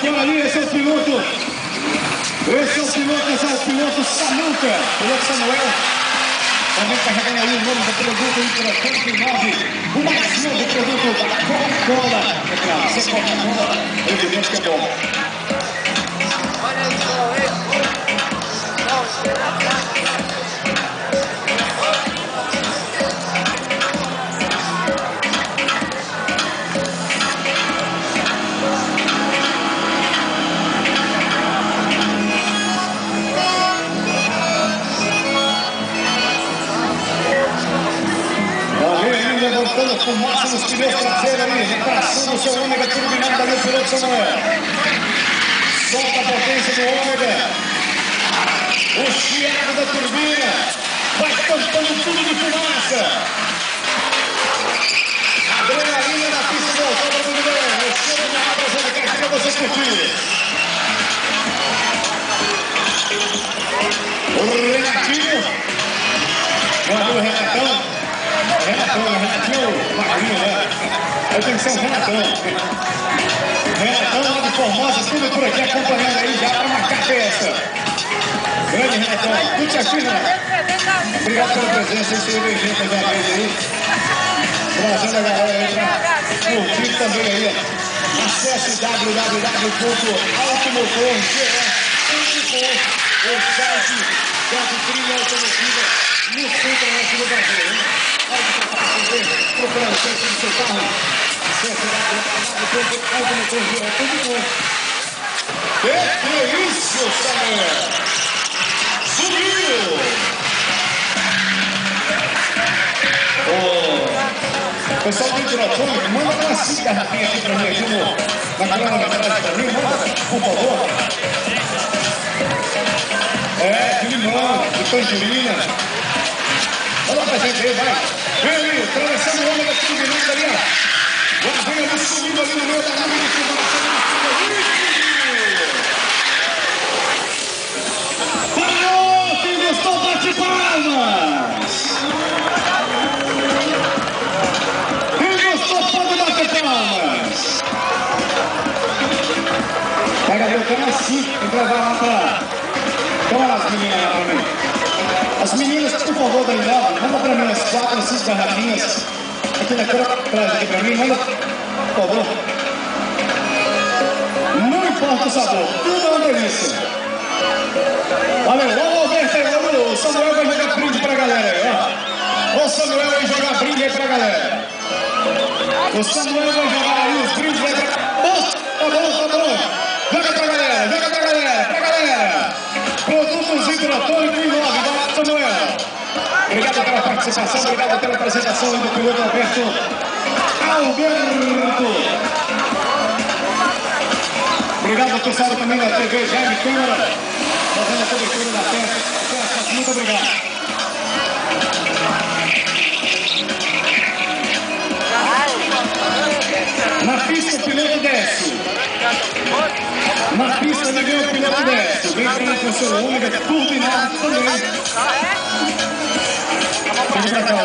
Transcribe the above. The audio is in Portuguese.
Olha ali, esse é o piloto. Esse é o piloto Samuca. Piloto Samuel. Também carregando aí o nome do produto Hidrotônico 9. O mais novo produto da Coca-Cola. É claro, se é Coca-Cola, evidente que é bom. Levantando fumaça nos pneus traseiros ali, retração do seu ômega turbinado ali, o piloto Samuel. Solta a potência do ômega. O chiado da turbina vai tampando tudo de fumaça. Adrenalina na pista do autódromo do Belém. Eu chego na abraçada aqui para você curtir. O Renatinho. Guardou o Renatão. Renatinho, magrinho, né? Eu tenho que ser um Renatão. Renatão lá de Formosa, tudo por aqui acompanhando aí já para marcar a festa. Grande Renatão, tudo certinho, né? Obrigado pela presença, esse evento mais uma vez aí. Trazendo a galera aí para curtir também aí. Acesse www.automotor.com, o site da vitrine automotiva no centro-oeste do Brasil, hein? Procurando o centro do seu carro. Acesse www.automotor.com. Que é isso, Samuel? Subiu! O pessoal do Hidrotônico, manda umas 5 garrafinhas aqui pra mim, aqui na cronometragem pra mim, manda, por favor. De limão, de tangerina. Olha pra gente aí, vai. Vem ali, atravessando o ômega turbinado ali, ó. Vem ali, subindo ali no meio da nuvem de fumaça. Parou! Quem gostou, bate palmas! Quem gostou, pode bater palmas! Pega ali o tema assim, tem que levar lá pra... Toma as meninas lá pra mim. As meninas, por favor, da Inova, manda pra mim umas 4 ou 5 garrafinhas. Aqui na câmera, traz aqui pra mim, manda, por favor. Não importa o sabor, tudo é uma delícia. Valeu, vamos Alberto aí, o Samuel vai jogar brinde pra galera aí, ó. O Samuel vai jogar brinde aí pra galera. O Samuel vai jogar aí os brindes aí pra... Tá bom. Joga pra galera. Produtos Hidrotônico 9, vai, Samuel. Obrigado pela participação, obrigado pela apresentação do piloto Alberto. Obrigado ao pessoal também da TV Jaime Câmara, fazendo a cobertura da festa. Muito obrigado. Na pista o piloto desce. Na pista ninguém o piloto desce. Vem pra lá com o seu ômega turbinado também. Vem pra cá.